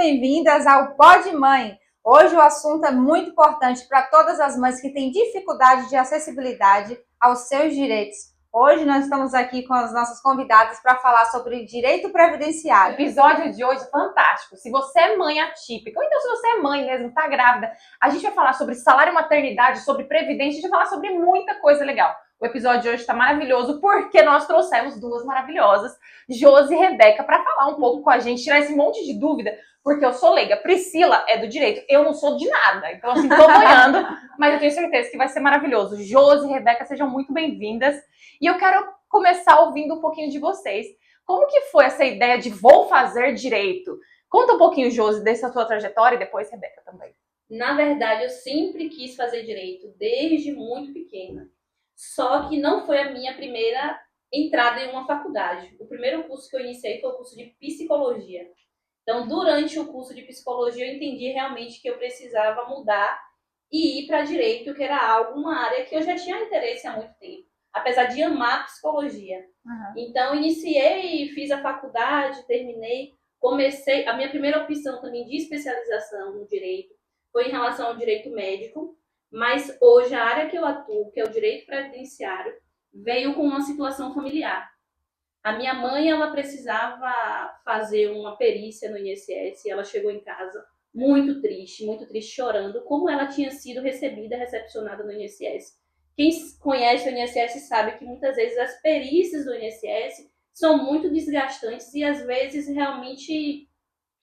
bem-vindas ao Pod Mãe. Hoje o assunto é muito importante para todas as mães que têm dificuldade de acessibilidade aos seus direitos. Hoje nós estamos aqui com as nossas convidadas para falar sobre direito previdenciário. O episódio de hoje é fantástico. Se você é mãe atípica, ou então se você é mãe mesmo, tá grávida, a gente vai falar sobre salário maternidade, sobre previdência, a gente vai falar sobre muita coisa legal. O episódio de hoje está maravilhoso porque nós trouxemos duas maravilhosas, Josi e Rebeca, para falar um pouco com a gente, tirar esse monte de dúvida, porque eu sou leiga. Priscila é do direito, eu não sou de nada. Então, assim, tô ganhando, mas eu tenho certeza que vai ser maravilhoso. Josi e Rebeca, sejam muito bem-vindas. E eu quero começar ouvindo um pouquinho de vocês. Como que foi essa ideia de vou fazer direito? Conta um pouquinho, Josi, dessa sua trajetória e depois Rebeca também. Na verdade, eu sempre quis fazer direito, desde muito pequena. Só que não foi a minha primeira entrada em uma faculdade. O primeiro curso que eu iniciei foi o curso de psicologia. Então, durante o curso de psicologia, eu entendi realmente que eu precisava mudar e ir para direito, que era uma área que eu já tinha interesse há muito tempo, apesar de amar psicologia. Então, iniciei, fiz a faculdade, terminei, comecei. A minha primeira opção também de especialização no direito foi em relação ao direito médico, mas hoje a área que eu atuo, que é o direito previdenciário, veio com uma situação familiar. A minha mãe, ela precisava fazer uma perícia no INSS, e ela chegou em casa muito triste, chorando, como ela tinha sido recepcionada no INSS. Quem conhece o INSS sabe que muitas vezes as perícias do INSS são muito desgastantes e às vezes realmente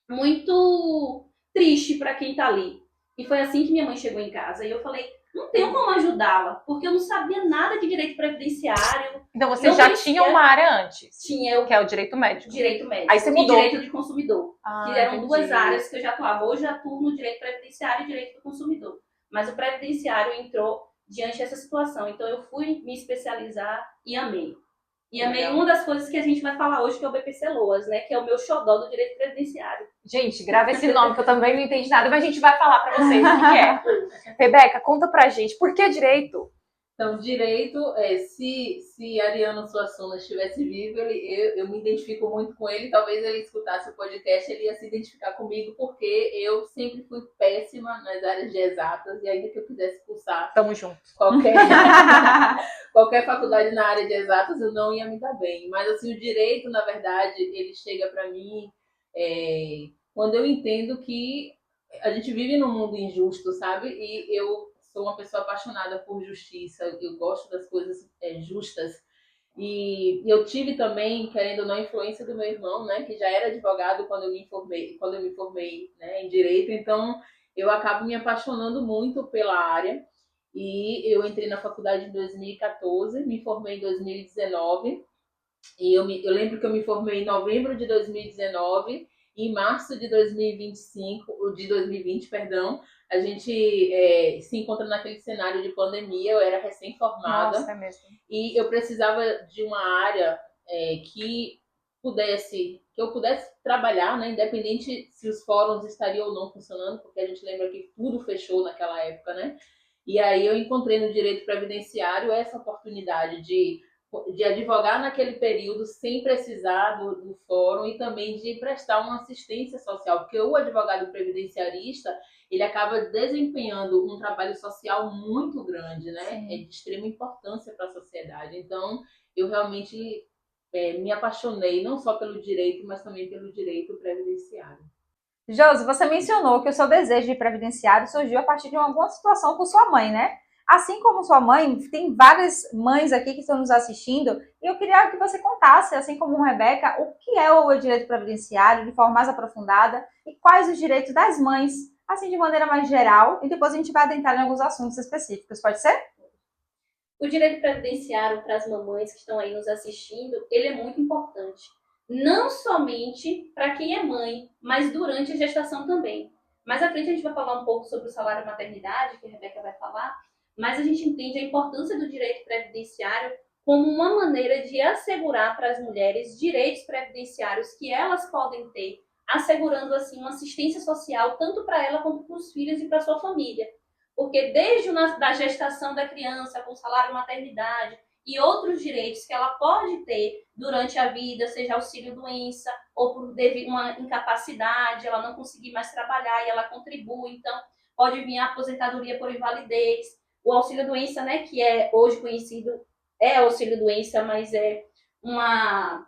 muito triste para quem está ali. E foi assim que minha mãe chegou em casa. E eu falei, não tenho como ajudá-la, porque eu não sabia nada de direito previdenciário. Então você já tinha uma área antes? Tinha, eu que é o direito médico. Direito médico. Aí você mudou. E direito de consumidor. Que eram entendi. Duas áreas que eu já atuava. Hoje eu atuo no direito previdenciário e direito do consumidor. Mas o previdenciário entrou diante dessa situação. Então eu fui me especializar e amei. E amei uma das coisas que a gente vai falar hoje, que é o BPC Loas, né? Que é o meu xodó do direito previdenciário. Gente, grava esse nome, que eu também não entendi nada, mas a gente vai falar pra vocês o que é. Rebeca, conta pra gente, por que direito? Então, direito, se Ariano Suassuna estivesse vivo, eu me identifico muito com ele. Talvez ele escutasse o podcast, ele ia se identificar comigo, porque eu sempre fui péssima nas áreas de exatas, e ainda que eu quisesse cursar Tamo junto. qualquer faculdade na área de exatas, eu não ia me dar bem. Mas, assim, o direito, na verdade, ele chega para mim quando eu entendo que a gente vive num mundo injusto, sabe? E eu sou uma pessoa apaixonada por justiça, eu gosto das coisas justas. E eu tive também, querendo ou não, a influência do meu irmão, né, que já era advogado quando eu me formei, né, em direito. Então, eu acabo me apaixonando muito pela área. E eu entrei na faculdade em 2014, me formei em 2019. E eu lembro que eu me formei em novembro de 2019. E em março de 2020, a gente se encontra naquele cenário de pandemia. Eu era recém-formada. Nossa, é mesmo. E eu precisava de uma área que eu pudesse trabalhar, né, independente se os fóruns estariam ou não funcionando, porque a gente lembra que tudo fechou naquela época, né? E aí eu encontrei no direito previdenciário essa oportunidade de advogar naquele período sem precisar do fórum, e também de prestar uma assistência social, porque o advogado previdenciarista, ele acaba desempenhando um trabalho social muito grande, né? Sim. É de extrema importância para a sociedade. Então, eu realmente me apaixonei não só pelo direito, mas também pelo direito previdenciário. Josi, você mencionou que o seu desejo de previdenciário surgiu a partir de alguma situação com sua mãe, né? Assim como sua mãe, tem várias mães aqui que estão nos assistindo, e eu queria que você contasse, assim como Rebeca, o que é o direito previdenciário de forma mais aprofundada e quais os direitos das mães, assim de maneira mais geral, e depois a gente vai adentrar em alguns assuntos específicos, pode ser? O direito previdenciário para as mamães que estão aí nos assistindo, ele é muito importante. Não somente para quem é mãe, mas durante a gestação também. Mais à frente a gente vai falar um pouco sobre o salário maternidade, que a Rebeca vai falar, mas a gente entende a importância do direito previdenciário como uma maneira de assegurar para as mulheres direitos previdenciários que elas podem ter, assegurando assim uma assistência social tanto para ela quanto para os filhos e para a sua família. Porque desde a gestação da criança, com salário maternidade, e outros direitos que ela pode ter durante a vida, seja auxílio-doença ou por devido a uma incapacidade, ela não conseguir mais trabalhar e ela contribui. Então, pode vir a aposentadoria por invalidez, o auxílio-doença, né, que é hoje conhecido, é auxílio-doença, mas é uma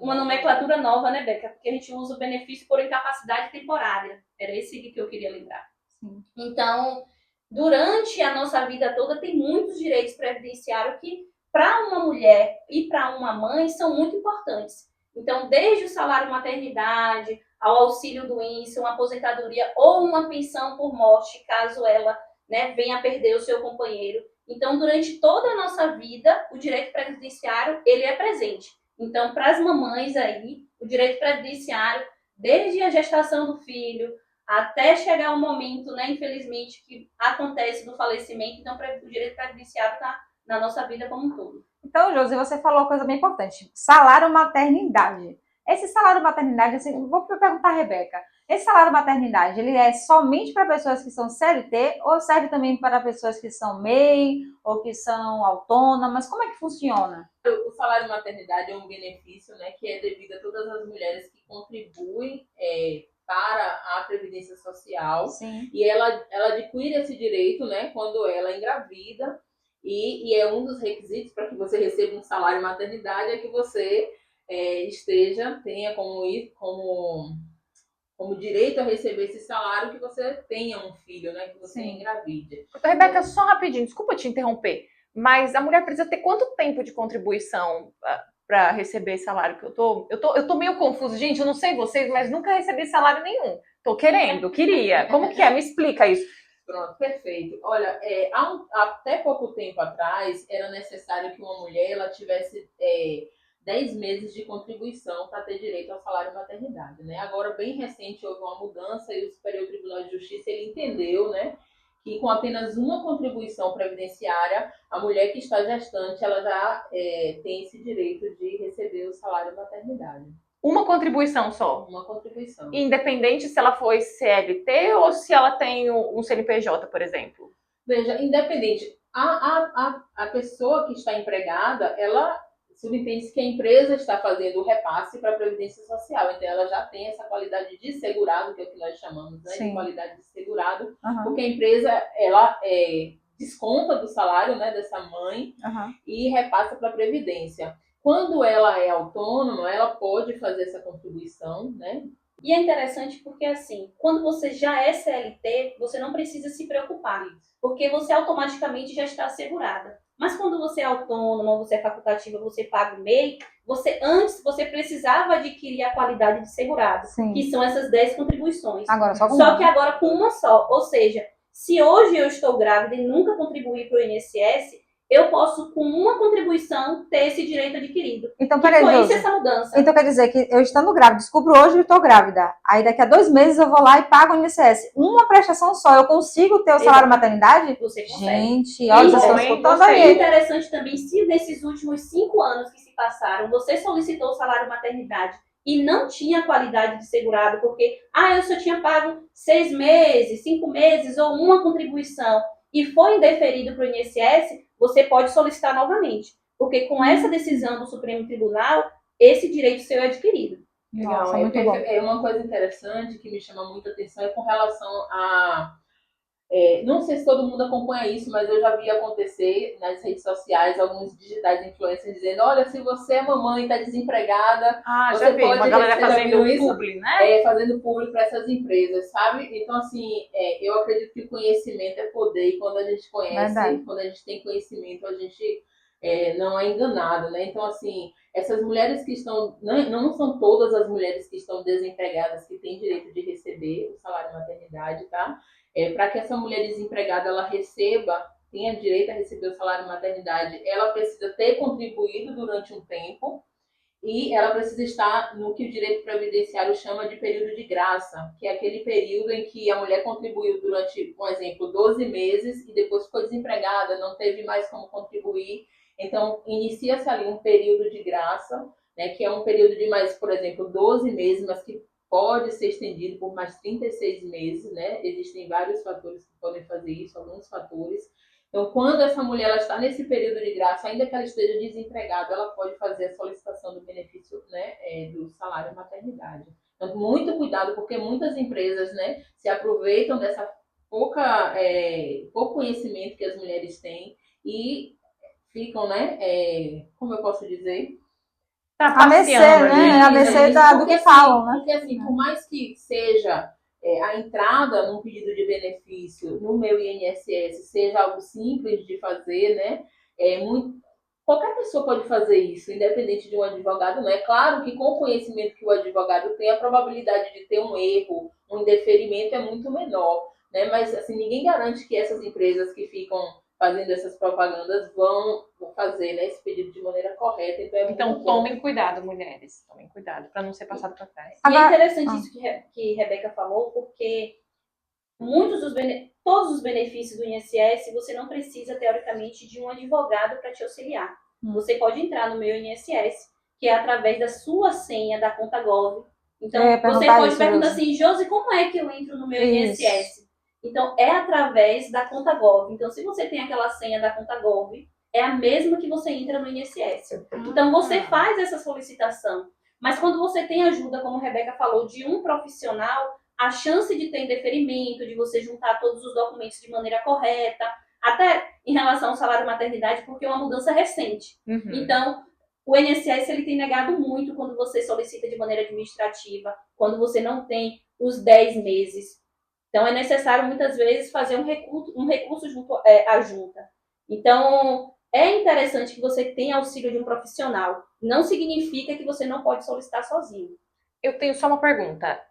nomenclatura nova, né, Beca? Porque a gente usa o benefício por incapacidade temporária. Era esse que eu queria lembrar. Sim. Então, durante a nossa vida toda, tem muitos direitos previdenciários que, para uma mulher e para uma mãe, são muito importantes. Então, desde o salário maternidade, ao auxílio-doença, uma aposentadoria ou uma pensão por morte, caso ela, né, venha a perder o seu companheiro. Então, durante toda a nossa vida, o direito previdenciário, ele é presente. Então, para as mamães aí, o direito previdenciário, desde a gestação do filho, até chegar o momento, né, infelizmente, que acontece do falecimento, então o direito previdenciário está na nossa vida como um todo. Então, Josi, você falou uma coisa bem importante, salário maternidade. Esse salário maternidade, assim, vou perguntar a Rebeca, esse salário maternidade, ele é somente para pessoas que são CLT ou serve também para pessoas que são MEI ou que são autônomas? Como é que funciona? O salário maternidade é um benefício, né, que é devido a todas as mulheres que contribuem para a Previdência Social. Sim. E ela adquire esse direito, né, quando ela engravida, e é um dos requisitos para que você receba um salário maternidade é que você tenha como direito a receber esse salário que você tenha um filho, né, que você engravide. Rebeca, só rapidinho, desculpa te interromper, mas a mulher precisa ter quanto tempo de contribuição para receber salário? Que eu tô meio confuso. Gente, eu não sei vocês, mas nunca recebi salário nenhum. Tô queria. Como que é? Me explica isso. Pronto, perfeito. Olha, até pouco tempo atrás, era necessário que uma mulher ela tivesse 10 meses de contribuição para ter direito ao salário maternidade, né? Agora, bem recente, houve uma mudança e o Superior Tribunal de Justiça ele entendeu, né, que com apenas uma contribuição previdenciária, a mulher que está gestante, ela já tem esse direito de receber o salário maternidade. Uma contribuição só? Uma contribuição. Independente se ela foi CLT ou se ela tem um CNPJ, por exemplo? Veja, independente. A pessoa que está empregada, ela subentende que a empresa está fazendo o repasse para a Previdência Social. Então, ela já tem essa qualidade de segurado, que é o que nós chamamos, né, de qualidade de segurado, porque a empresa, ela desconta do salário, né, dessa mãe e repassa para a Previdência. Quando ela é autônoma, ela pode fazer essa contribuição, né? E é interessante porque, assim, quando você já é CLT, você não precisa se preocupar, porque você automaticamente já está assegurada. Mas quando você é autônoma, você é facultativa, você paga o MEI, antes você precisava adquirir a qualidade de segurado, que são essas 10 contribuições. Agora, só que agora com uma só. Ou seja, se hoje eu estou grávida e nunca contribuí para o INSS, eu posso, com uma contribuição, ter esse direito adquirido. Então, peraí, Josi. Essa mudança. Então, quer dizer que eu estando grávida, descubro hoje que estou grávida. Aí, daqui a 2 meses, eu vou lá e pago o INSS. Uma prestação só, eu consigo ter o salário maternidade? Você consegue. Gente, olha, vocês estão escutando aí. É interessante também, se nesses últimos 5 anos que se passaram, você solicitou o salário maternidade e não tinha qualidade de segurado, porque, eu só tinha pago 6 meses, 5 meses ou uma contribuição, e foi indeferido para o INSS, você pode solicitar novamente. Porque com essa decisão do Supremo Tribunal, esse direito seu é adquirido. Legal. Nossa, muito bom. Uma coisa interessante que me chama muita atenção é com relação a... não sei se todo mundo acompanha isso, mas eu já vi acontecer nas redes sociais alguns digitais influencers dizendo: olha, se você é mamãe e está desempregada, você já vi, pode uma galera fazendo publi, né? Fazendo publi para essas empresas, sabe? Então, assim, eu acredito que o conhecimento é poder, e quando a gente conhece, quando a gente tem conhecimento, a gente não é enganado, né? Então, assim, essas mulheres que estão... Não são todas as mulheres que estão desempregadas que têm direito de receber o salário maternidade, tá? Para que essa mulher desempregada ela tenha direito a receber o salário maternidade, ela precisa ter contribuído durante um tempo e ela precisa estar no que o direito previdenciário chama de período de graça, que é aquele período em que a mulher contribuiu durante, por exemplo, 12 meses e depois ficou desempregada, não teve mais como contribuir. Então, inicia-se ali um período de graça, né, que é um período de mais, por exemplo, 12 meses, mas que pode ser estendido por mais 36 meses, né? Existem vários fatores que podem fazer isso, alguns fatores. Então, quando essa mulher ela está nesse período de graça, ainda que ela esteja desempregada, ela pode fazer a solicitação do benefício, né, do salário maternidade. Então, muito cuidado, porque muitas empresas, né, se aproveitam dessa pouco conhecimento que as mulheres têm e ficam, né, como eu posso dizer? A mercê, né? A mercê do que assim, falam, né? Porque assim, por mais que seja a entrada num pedido de benefício no meu INSS seja algo simples de fazer, né? Qualquer pessoa pode fazer isso, independente de um advogado, não é? Claro que com o conhecimento que o advogado tem, a probabilidade de ter um erro, um indeferimento é muito menor, né? Mas assim, ninguém garante que essas empresas que ficam fazendo essas propagandas vão fazer, né, esse pedido de maneira correta. Então tomem cuidado, mulheres. Tomem cuidado para não ser passado para trás. E é interessante isso que Rebeca falou, porque todos os benefícios do INSS, você não precisa, teoricamente, de um advogado para te auxiliar. Você pode entrar no meu INSS, que é através da sua senha da conta Gov. Então, você pode perguntar assim, Josi, como é que eu entro no meu INSS? Então, é através da conta Gov. Então, se você tem aquela senha da conta Gov, é a mesma que você entra no INSS. Então, você faz essa solicitação. Mas quando você tem ajuda, como a Rebeca falou, de um profissional, a chance de ter indeferimento, de você juntar todos os documentos de maneira correta, até em relação ao salário maternidade, porque é uma mudança recente. Então, o INSS ele tem negado muito quando você solicita de maneira administrativa, quando você não tem os 10 meses. Então, é necessário, muitas vezes, fazer um recurso junto à junta. Então, é interessante que você tenha auxílio de um profissional. Não significa que você não pode solicitar sozinho. Eu tenho só uma pergunta.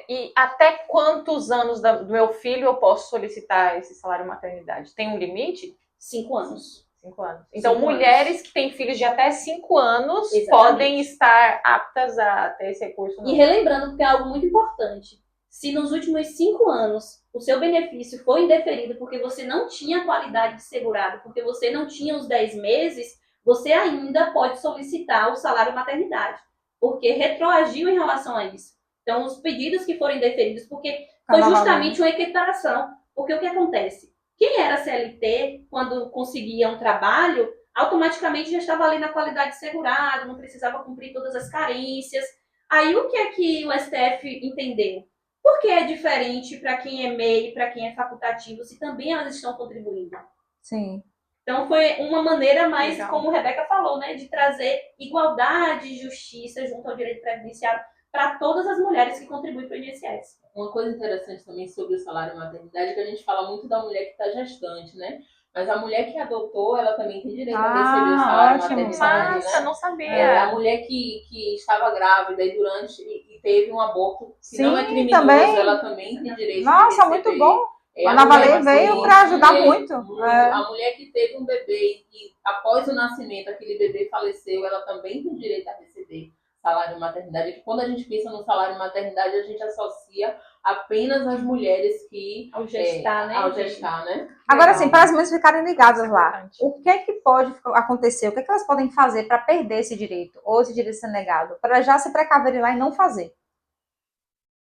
E até quantos anos do meu filho eu posso solicitar esse salário maternidade? Tem um limite? 5 anos. 5 anos. Então, mulheres que têm filhos de até 5 anos podem estar aptas a ter esse recurso. E relembrando que é algo muito importante. Se nos últimos 5 anos o seu benefício foi indeferido porque você não tinha qualidade de segurado, porque você não tinha os 10 meses, você ainda pode solicitar o salário maternidade, porque retroagiu em relação a isso. Então, os pedidos que foram indeferidos, porque foi justamente uma equiparação. Porque o que acontece? Quem era CLT, quando conseguia um trabalho, automaticamente já estava ali na qualidade de segurado, não precisava cumprir todas as carências. Aí, o que é que o STF entendeu? Por que é diferente para quem é MEI e para quem é facultativo, se também elas estão contribuindo? Sim. Então, foi uma maneira mais, como a Rebeca falou, né, de trazer igualdade e justiça junto ao direito previdenciário para todas as mulheres que contribuem para o INSS. Uma coisa interessante também sobre o salário maternidade é que a gente fala muito da mulher que está gestante, né? Mas a mulher que adotou, ela também tem direito a receber o salário maternidade. Nossa, né? Não sabia. A mulher que estava grávida e e teve um aborto que não é criminoso, ela também tem direito a receber. Muito bom. A Nova Lei veio para ajudar muito. A mulher que teve um bebê e após o nascimento aquele bebê faleceu, ela também tem direito a receber salário maternidade. Quando a gente pensa no salário maternidade, a gente associa apenas as mulheres que ao gestar, né? Agora sim, para as mães ficarem ligadas lá, o que é que pode acontecer? O que é que elas podem fazer para perder esse direito ou esse direito ser negado, para já se precaverem lá e não fazer?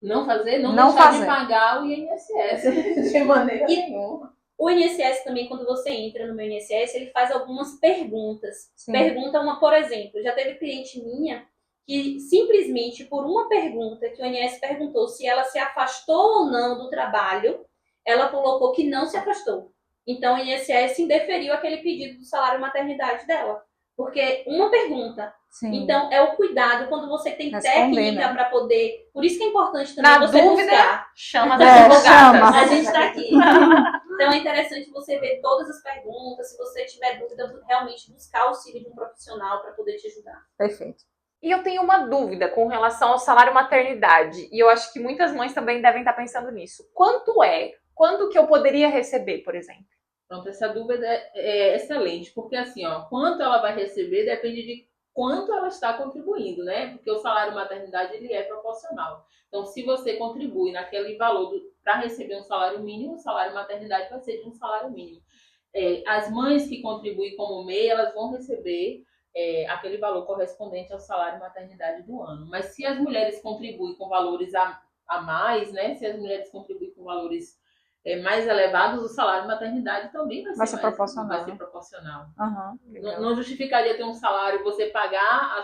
Não deixar de pagar o INSS de maneira nenhuma. O INSS também, quando você entra no meu INSS, ele faz algumas perguntas. Pergunta por exemplo, já teve cliente minha que simplesmente por uma pergunta que o INSS perguntou se ela se afastou ou não do trabalho, ela colocou que não se afastou. Então o INSS indeferiu aquele pedido do salário maternidade dela. Porque uma pergunta. Sim. Então, é o cuidado quando você tem técnica para poder... Por isso que é importante também você buscar. Chama as advogadas. A gente está aqui. Então, é interessante você ver todas as perguntas. Se você tiver dúvida, realmente buscar o auxílio de um profissional para poder te ajudar. Perfeito. E eu tenho uma dúvida com relação ao salário maternidade. E eu acho que muitas mães também devem estar pensando nisso. Quanto é? Quando que eu poderia receber, por exemplo? Pronto, essa dúvida é excelente, porque assim, quanto ela vai receber depende de quanto ela está contribuindo, né? Porque o salário maternidade ele é proporcional. Então, se você contribui naquele valor para receber um salário mínimo, o salário maternidade vai ser de um salário mínimo. As mães que contribuem como MEI, elas vão receber aquele valor correspondente ao salário maternidade do ano. Mas se as mulheres contribuem com valores a mais, né? Se as mulheres contribuem com valores mais elevados, o salário maternidade também Vai ser proporcional. Vai ser proporcional. Uhum. Não justificaria ter um salário, você pagar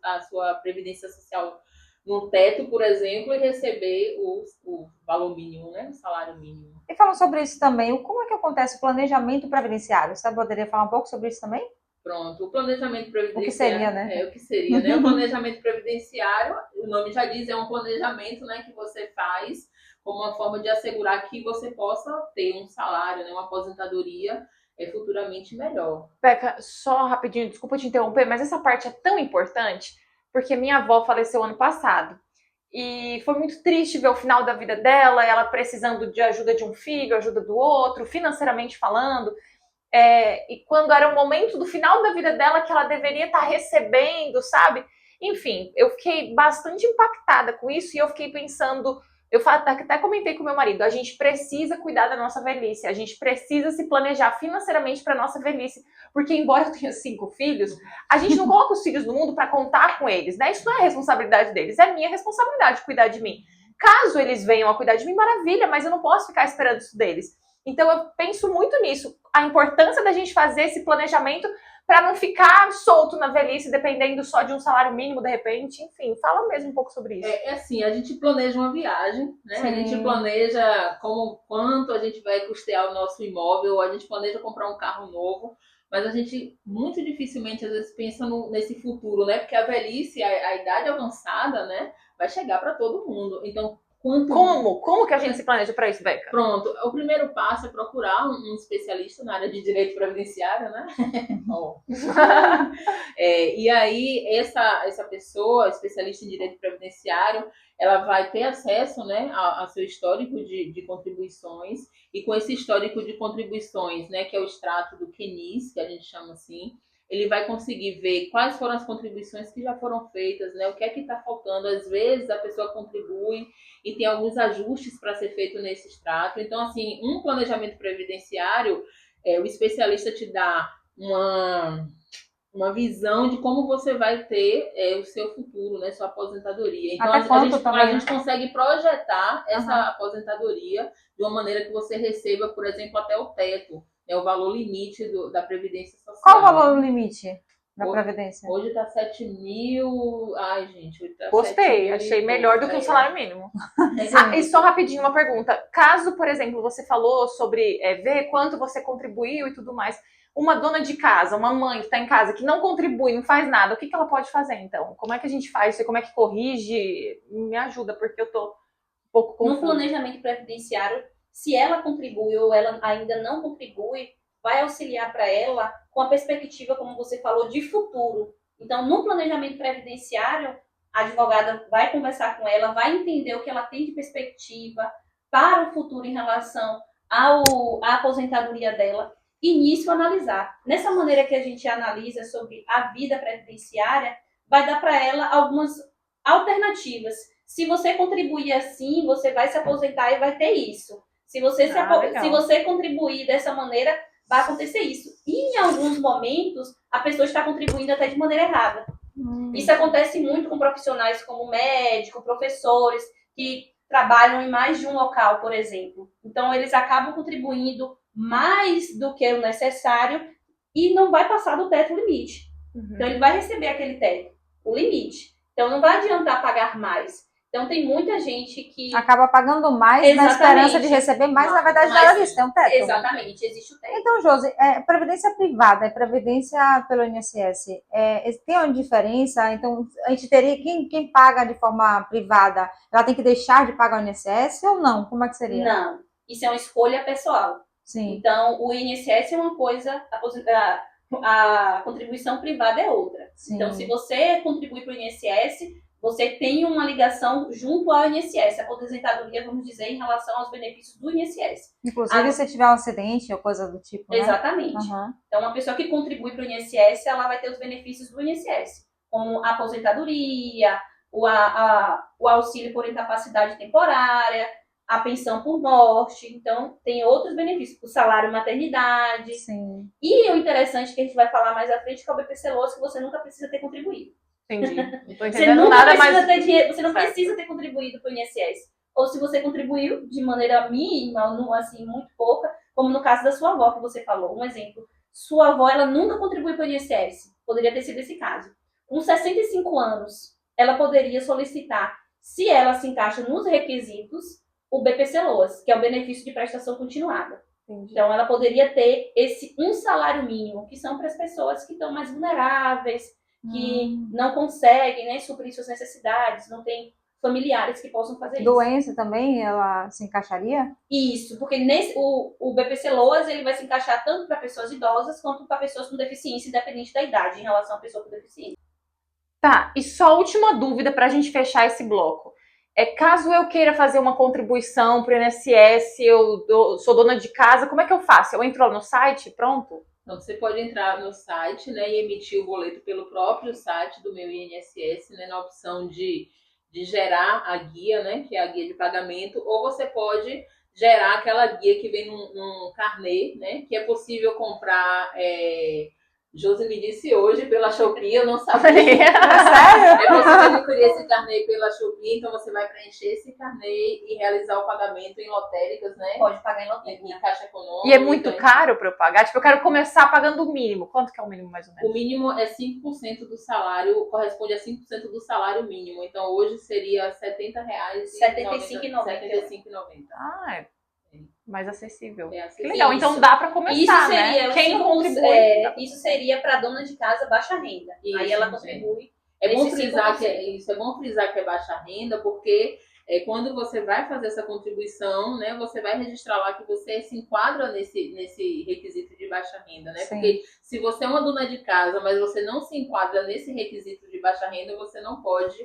a sua previdência social no teto, por exemplo, e receber o valor mínimo, né? O salário mínimo. E falando sobre isso também, como é que acontece o planejamento previdenciário? Você poderia falar um pouco sobre isso também? Pronto, o planejamento previdenciário. O que seria, né? O que seria, né? O planejamento previdenciário, o nome já diz, é um planejamento, né, que você faz como uma forma de assegurar que você possa ter um salário, né, uma aposentadoria futuramente melhor. Beca, só rapidinho, desculpa te interromper, mas essa parte é tão importante, porque minha avó faleceu ano passado. E foi muito triste ver o final da vida dela, ela precisando de ajuda de um filho, ajuda do outro, financeiramente falando. E quando era o momento do final da vida dela que ela deveria estar recebendo, sabe? Enfim, eu fiquei bastante impactada com isso e eu fiquei pensando, eu até comentei com meu marido, a gente precisa cuidar da nossa velhice, a gente precisa se planejar financeiramente para nossa velhice, porque embora eu tenha 5 filhos, a gente não coloca os filhos no mundo para contar com eles, né? Isso não é responsabilidade deles, é minha responsabilidade cuidar de mim. Caso eles venham a cuidar de mim, maravilha, mas eu não posso ficar esperando isso deles. Então eu penso muito nisso, a importância da gente fazer esse planejamento para não ficar solto na velhice, dependendo só de um salário mínimo, de repente. Enfim, fala mesmo um pouco sobre isso. Assim, a gente planeja uma viagem, né? Sim. A gente planeja quanto a gente vai custear o nosso imóvel, a gente planeja comprar um carro novo, mas a gente muito dificilmente, às vezes, pensa nesse futuro, né? Porque a velhice, a idade avançada, né, vai chegar para todo mundo. Então, Como que a gente se planeja para isso, Beca? Pronto, o primeiro passo é procurar um especialista na área de direito previdenciário, né? E aí, essa pessoa, especialista em direito previdenciário, ela vai ter acesso, né, ao seu histórico de contribuições, e com esse histórico de contribuições, né, que é o extrato do QNIS, que a gente chama assim, ele vai conseguir ver quais foram as contribuições que já foram feitas, né? O que é que está faltando. Às vezes a pessoa contribui e tem alguns ajustes para ser feito nesse extrato. Então, assim, um planejamento previdenciário, o especialista te dá uma visão de como você vai ter o seu futuro, né? Sua aposentadoria. Então, a gente consegue projetar essa aposentadoria de uma maneira que você receba, por exemplo, até o teto. É o valor limite da Previdência Social. Qual o valor limite da Previdência? Hoje tá 7 mil... Ai, gente, hoje tá Gostei, achei melhor do que o salário mínimo. E só rapidinho uma pergunta. Caso, por exemplo, você falou sobre ver quanto você contribuiu e tudo mais, uma dona de casa, uma mãe que está em casa, que não contribui, não faz nada, o que ela pode fazer, então? Como é que a gente faz isso? Como é que corrige? Me ajuda, porque eu tô um pouco confusa. No planejamento previdenciário, se ela contribui ou ela ainda não contribui, vai auxiliar para ela com a perspectiva, como você falou, de futuro. Então, no planejamento previdenciário, a advogada vai conversar com ela, vai entender o que ela tem de perspectiva para o futuro em relação à aposentadoria dela e nisso analisar. Nessa maneira que a gente analisa sobre a vida previdenciária, vai dar para ela algumas alternativas. Se você contribuir assim, você vai se aposentar e vai ter isso. Se você contribuir dessa maneira, vai acontecer isso. E em alguns momentos, a pessoa está contribuindo até de maneira errada. Isso acontece muito com profissionais como médicos, professores, que trabalham em mais de um local, por exemplo. Então, eles acabam contribuindo mais do que o necessário e não vai passar do teto limite. Então, ele vai receber aquele teto, o limite. Então, não vai adiantar pagar mais. Então, tem muita gente que... acaba pagando mais na esperança de receber mais, na verdade, nada disso, tem um teto. Exatamente, existe o teto. Então, Josi, previdência privada e previdência pelo INSS, tem uma diferença? Então, a gente teria, quem paga de forma privada, ela tem que deixar de pagar o INSS ou não? Como é que seria? Não, isso é uma escolha pessoal. Sim. Então, o INSS é uma coisa, a contribuição privada é outra. Sim. Então, se você contribui para o INSS, você tem uma ligação junto ao INSS, a aposentadoria, vamos dizer, em relação aos benefícios do INSS. Inclusive, se tiver um acidente ou coisa do tipo, né? Exatamente. Então, uma pessoa que contribui para o INSS, ela vai ter os benefícios do INSS, como a aposentadoria, o auxílio por incapacidade temporária, a pensão por morte. Então, tem outros benefícios, o salário maternidade. Sim. E o interessante que a gente vai falar mais à frente, que é o BPC Loas, que você nunca precisa ter contribuído. Entendi. Não tô Você entendendo nada, mas... você não precisa ter contribuído para o INSS. ou se você contribuiu de maneira mínima, assim, muito pouca, como no caso da sua avó que você falou. Um exemplo, sua avó, ela nunca contribuiu para o INSS, poderia ter sido esse caso. Com 65 anos, ela poderia solicitar, se ela se encaixa nos requisitos, o BPC-LOAS, que é o benefício de prestação continuada. Entendi. Então, ela poderia ter esse um salário mínimo, que são para as pessoas que estão mais vulneráveis, que não conseguem, né, suprir suas necessidades, não tem familiares que possam fazer isso. Doença também, ela se encaixaria? Isso, porque o BPC-LOAS ele vai se encaixar tanto para pessoas idosas quanto para pessoas com deficiência, independente da idade, em relação à pessoa com deficiência. Tá, e só a última dúvida para a gente fechar esse bloco. Caso eu queira fazer uma contribuição para o INSS, sou dona de casa, como é que eu faço? Eu entro lá no site, pronto? Então, você pode entrar no site, né, e emitir o boleto pelo próprio site do meu INSS, né, na opção de gerar a guia, né, que é a guia de pagamento, ou você pode gerar aquela guia que vem num carnê, né, que é possível comprar. Josi me disse hoje pela Shopee, eu não sabia. Sério? É possível adquirir esse carnê pela Shopee, então você vai preencher esse carnê e realizar o pagamento em lotéricas, né? Pode pagar em lotérica. Em caixa econômica. E é muito caro para eu pagar? Tipo, eu quero começar pagando o mínimo. Quanto que é o mínimo, mais ou menos? O mínimo é 5% do salário, corresponde a 5% do salário mínimo. Então, hoje seria R$70. R$ 75,90. Ah, é mais acessível. É Que acessível. legal, então dá para começar, Isso seria, né? Quem contribui. isso seria para dona de casa baixa renda. Isso, Aí ela sim. contribui. É bom Esse frisar 5%. é bom frisar que é baixa renda, porque quando você vai fazer essa contribuição, né, você vai registrar lá que você se enquadra nesse requisito de baixa renda, né? Sim. Porque se você é uma dona de casa, mas você não se enquadra nesse requisito de baixa renda, você não pode.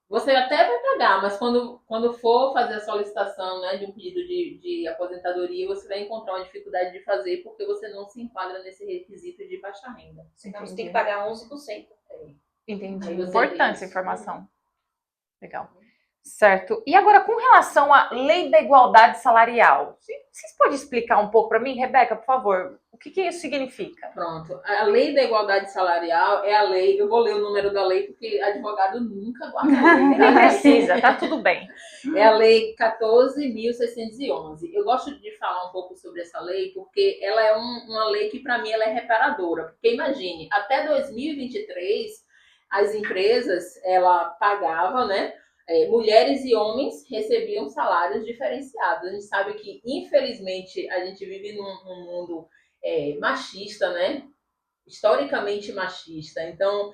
Você até vai pagar, mas quando for fazer a solicitação, né, de um pedido de aposentadoria, você vai encontrar uma dificuldade de fazer porque você não se enquadra nesse requisito de baixa renda. Então você tem que pagar 11%. Entendi. Aí você Importante vê essa isso. informação. Legal. Certo. E agora, com relação à lei da igualdade salarial, vocês podem explicar um pouco para mim, Rebeca, por favor? O que isso significa? Pronto. A lei da igualdade salarial é a lei, eu vou ler o número da lei porque advogado nunca guarda a lei. Nem precisa, tá tudo bem. É a lei 14.611. Eu gosto de falar um pouco sobre essa lei porque ela é uma lei que para mim ela é reparadora. Porque imagine, até 2023 as empresas ela pagavam, né? Mulheres e homens recebiam salários diferenciados. A gente sabe que, infelizmente, a gente vive num mundo machista, né? Historicamente machista. Então,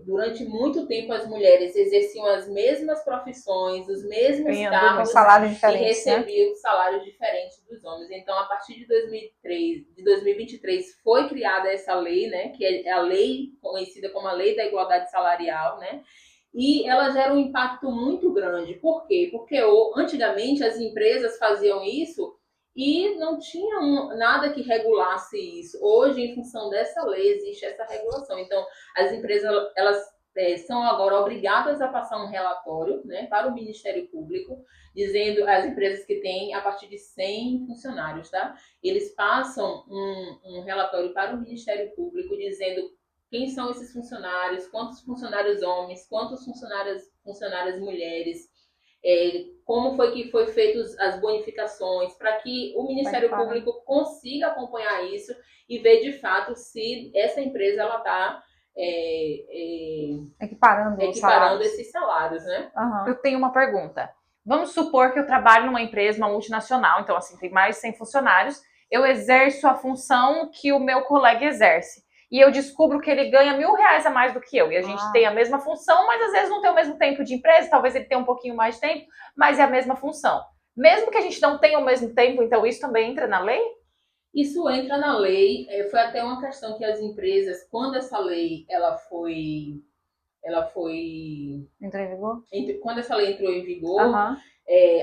durante muito tempo, as mulheres exerciam as mesmas profissões, os mesmos cargos, salários e diferentes, né? recebiam salários diferentes dos homens. Então, a partir de 2023, foi criada essa lei, né? Que é a lei conhecida como a Lei da Igualdade Salarial, né? E ela gera um impacto muito grande. Por quê? Porque antigamente as empresas faziam isso e não tinha nada que regulasse isso. Hoje, em função dessa lei, existe essa regulação. Então, as empresas elas são agora obrigadas a passar um relatório, né, para o Ministério Público, dizendo as empresas que têm a partir de 100 funcionários, tá? Eles passam um relatório para o Ministério Público dizendo quem são esses funcionários, quantos funcionários homens, quantos funcionárias mulheres, como foi que foi feitas as bonificações, para que o Ministério Público consiga acompanhar isso e ver de fato se essa empresa ela está Equiparando esses salários, né? Uhum. Eu tenho uma pergunta. Vamos supor que eu trabalho numa empresa, uma multinacional, então assim, tem mais de 100 funcionários, eu exerço a função que o meu colega exerce. E eu descubro que ele ganha R$1.000 a mais do que eu. E a gente tem a mesma função, mas às vezes não tem o mesmo tempo de empresa. Talvez ele tenha um pouquinho mais de tempo, mas é a mesma função. Mesmo que a gente não tenha o mesmo tempo, então isso também entra na lei? Isso entra na lei. Foi até uma questão que as empresas, quando essa lei ela foi Entrou em vigor? Quando essa lei entrou em vigor,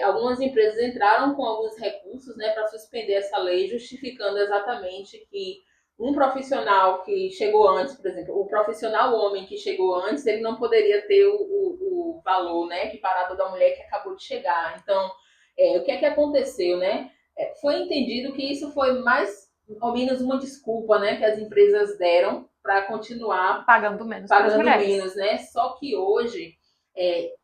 algumas empresas entraram com alguns recursos, né, para suspender essa lei, justificando exatamente que um profissional que chegou antes, por exemplo, o profissional homem que chegou antes, ele não poderia ter o valor, né, equiparado da mulher que acabou de chegar. Então, o que é que aconteceu, né? Foi entendido que isso foi mais ou menos uma desculpa, né, que as empresas deram para continuar pagando menos, né? Só que hoje,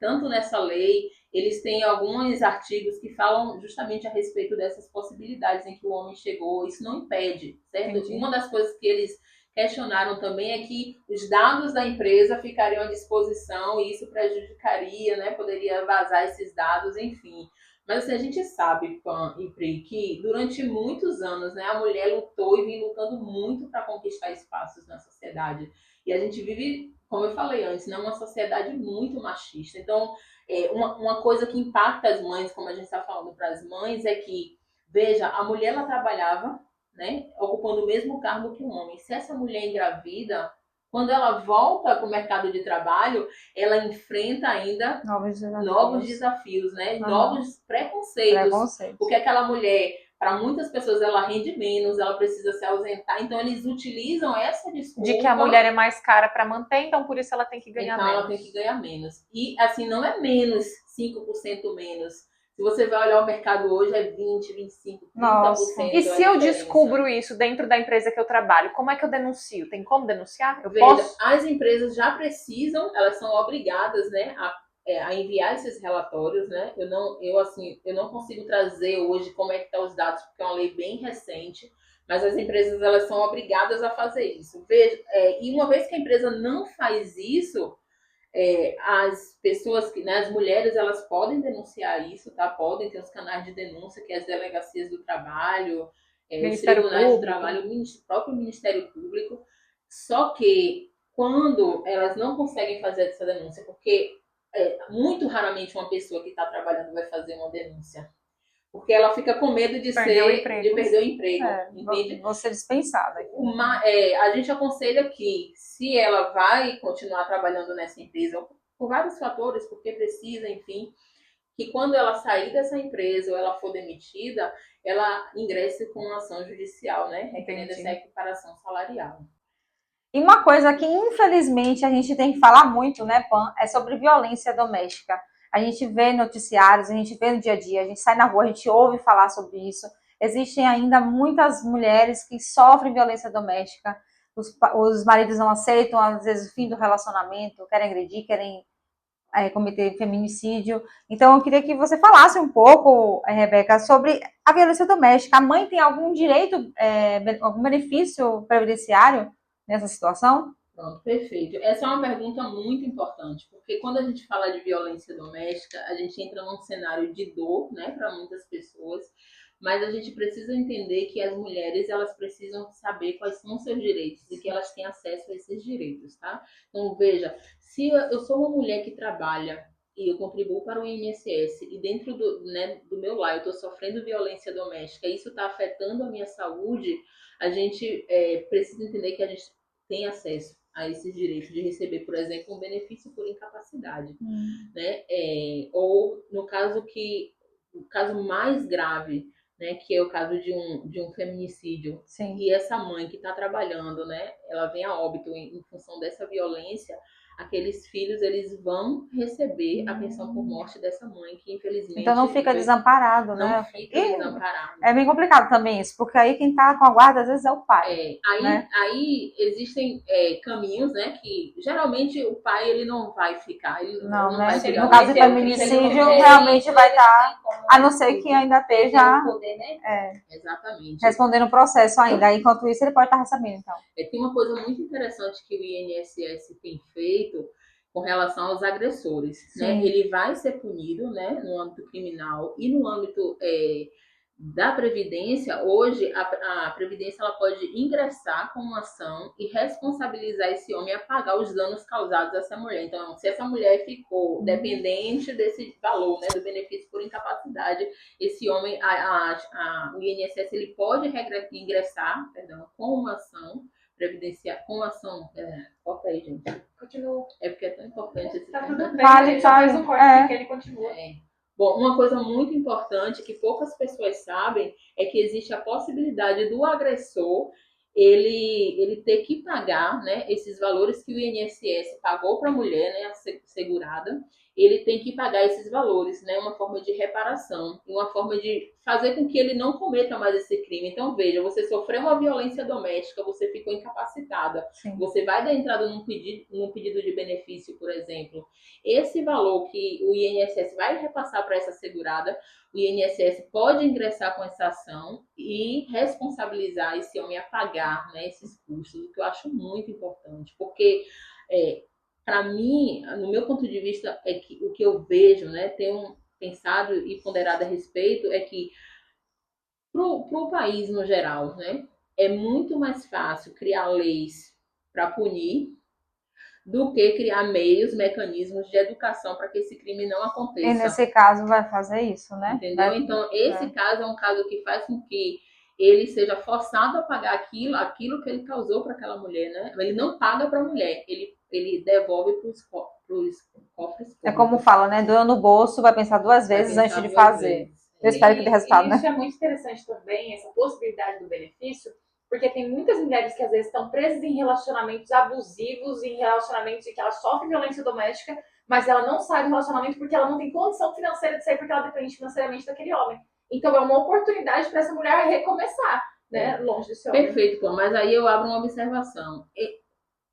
tanto nessa lei eles têm alguns artigos que falam justamente a respeito dessas possibilidades em que o homem chegou. Isso não impede, certo? Entendi. Uma das coisas que eles questionaram também é que os dados da empresa ficariam à disposição e isso prejudicaria, né? Poderia vazar esses dados, enfim. Mas assim, a gente sabe, Pan e Pri, que durante muitos anos, né, a mulher lutou e vem lutando muito para conquistar espaços na sociedade. E a gente vive, como eu falei antes, né, uma sociedade muito machista. Então, uma coisa que impacta as mães, como a gente está falando para as mães, é que, veja, a mulher ela trabalhava, né, ocupando o mesmo cargo que o homem. Se essa mulher engravida, quando ela volta para o mercado de trabalho, ela enfrenta ainda novos desafios, né? Novos preconceitos. Porque aquela mulher, para muitas pessoas, ela rende menos, ela precisa se ausentar. Então, eles utilizam essa desculpa. De que a mulher é mais cara para manter, então por isso ela tem que ganhar menos. Então, ela tem que ganhar menos. E, assim, não é menos 5% menos. Se você vai olhar o mercado hoje, é 20, 25, 30%. Nossa. E se eu descubro isso dentro da empresa que eu trabalho, como é que eu denuncio? Tem como denunciar? Eu Veja, posso? as empresas já precisam, elas são obrigadas, né, a enviar esses relatórios, né? Eu não consigo trazer hoje como é que estão os dados, porque é uma lei bem recente, mas as empresas elas são obrigadas a fazer isso. Veja, e uma vez que a empresa não faz isso, as pessoas, né, as mulheres, elas podem denunciar isso, tá? Podem ter os canais de denúncia, que é as delegacias do trabalho, os tribunais do trabalho, o próprio Ministério Público. Só que quando elas não conseguem fazer essa denúncia, porque muito raramente uma pessoa que está trabalhando vai fazer uma denúncia, porque ela fica com medo de perder o emprego, entende? Vou ser dispensada. A gente aconselha que, se ela vai continuar trabalhando nessa empresa, por vários fatores, porque precisa, enfim, que quando ela sair dessa empresa ou ela for demitida, ela ingresse com uma ação judicial, né? Requerendo essa equiparação salarial. E uma coisa que, infelizmente, a gente tem que falar muito, né, Pan, é sobre violência doméstica. A gente vê noticiários, a gente vê no dia a dia, a gente sai na rua, a gente ouve falar sobre isso. Existem ainda muitas mulheres que sofrem violência doméstica. Os maridos não aceitam, às vezes, o fim do relacionamento, querem agredir, querem cometer feminicídio. Então, eu queria que você falasse um pouco, Rebeca, sobre a violência doméstica. A mãe tem algum direito, algum benefício previdenciário nessa situação? Pronto, perfeito. Essa é uma pergunta muito importante, porque quando a gente fala de violência doméstica, a gente entra num cenário de dor, né, para muitas pessoas, mas a gente precisa entender que as mulheres, elas precisam saber quais são os seus direitos e que elas têm acesso a esses direitos, tá? Então, veja, se eu sou uma mulher que trabalha e eu contribuo para o INSS e dentro do meu lar eu estou sofrendo violência doméstica, isso está afetando a minha saúde, a gente precisa entender que a gente tem acesso a esses direitos de receber, por exemplo, um benefício por incapacidade, né? Ou no caso mais grave, né, que é o caso de um feminicídio. Sim. E essa mãe que está trabalhando, né, ela vem a óbito em função dessa violência, aqueles filhos, eles vão receber a pensão por morte dessa mãe, que infelizmente... Então não fica desamparado, né? Não fica desamparado. É bem complicado também isso, porque aí quem tá com a guarda, às vezes, é o pai. Aí existem caminhos, né, que geralmente o pai, ele não vai ficar. Ele não né? vai ficar. No caso de feminicídio, realmente vai estar, a não ser que ainda esteja exatamente. respondendo o processo ainda. Enquanto isso, ele pode estar recebendo, então. Tem uma coisa muito interessante que o INSS tem feito com relação aos agressores, né? Ele vai ser punido, né, no âmbito criminal e no âmbito da Previdência. Hoje, a Previdência ela pode ingressar com uma ação e responsabilizar esse homem a pagar os danos causados a essa mulher. Então, se essa mulher ficou dependente desse valor, né, do benefício por incapacidade, esse homem, o INSS, ele pode ingressar, com uma ação previdenciária, com uma ação... Corta aí, gente. Continua. É porque é tão importante esse Tá tema. tudo bem, faz um corte que ele continua. Bom, uma coisa muito importante que poucas pessoas sabem é que existe a possibilidade do agressor ele ter que pagar, né, esses valores que o INSS pagou para a mulher, né, segurada. ele tem que pagar esses valores, né? Uma forma de reparação, uma forma de fazer com que ele não cometa mais esse crime. Então, veja, você sofreu uma violência doméstica, você ficou incapacitada, Sim. você vai dar entrada num pedido de benefício, por exemplo. Esse valor que o INSS vai repassar para essa segurada, o INSS pode ingressar com essa ação e responsabilizar esse homem a pagar, né, esses custos, o que eu acho muito importante, porque para mim, no meu ponto de vista, é que o que eu vejo, né, tenho pensado e ponderado a respeito, é que para o país no geral, né, é muito mais fácil criar leis para punir do que criar meios, mecanismos de educação para que esse crime não E aconteça. nesse caso vai fazer isso, né? Entendeu? Então, esse caso é um caso que faz com que ele seja forçado a pagar aquilo que ele causou para aquela mulher, né? Ele não paga para a mulher, ele devolve para os cofres públicos. É como fala, né? Doeu no bolso, vai pensar duas vezes Vai antes pensar de duas fazer. vezes. Eu espero que dê resultado, E isso né? é muito interessante também, essa possibilidade do benefício, porque tem muitas mulheres que às vezes estão presas em relacionamentos abusivos, em relacionamentos em que ela sofre violência doméstica, mas ela não sai do relacionamento porque ela não tem condição financeira de sair, porque ela depende financeiramente daquele homem. Então é uma oportunidade para essa mulher recomeçar, né? Longe desse homem. Perfeito, Pô, mas aí eu abro uma observação.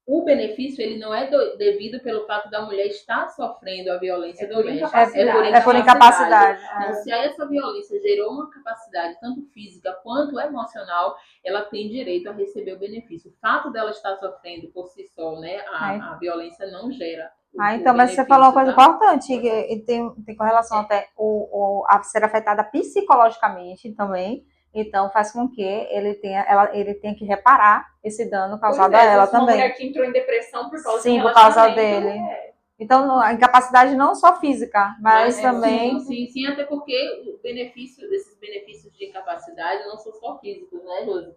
O benefício ele não é devido pelo fato da mulher estar sofrendo a violência doméstica. É por incapacidade. Então, se essa violência gerou uma capacidade tanto física quanto emocional, ela tem direito a receber o benefício. O fato dela estar sofrendo por si só, né, a violência não gera. Então, mas você falou uma coisa importante, e tem correlação até a ser afetada psicologicamente também. Então, faz com que ele tenha que reparar esse dano causado a ela também. Uma mulher que entrou em depressão por causa Sim, por causa dele. Então, a incapacidade não só física, mas também... Sim, até porque esses benefícios de incapacidade não são só físicos, né, Josi?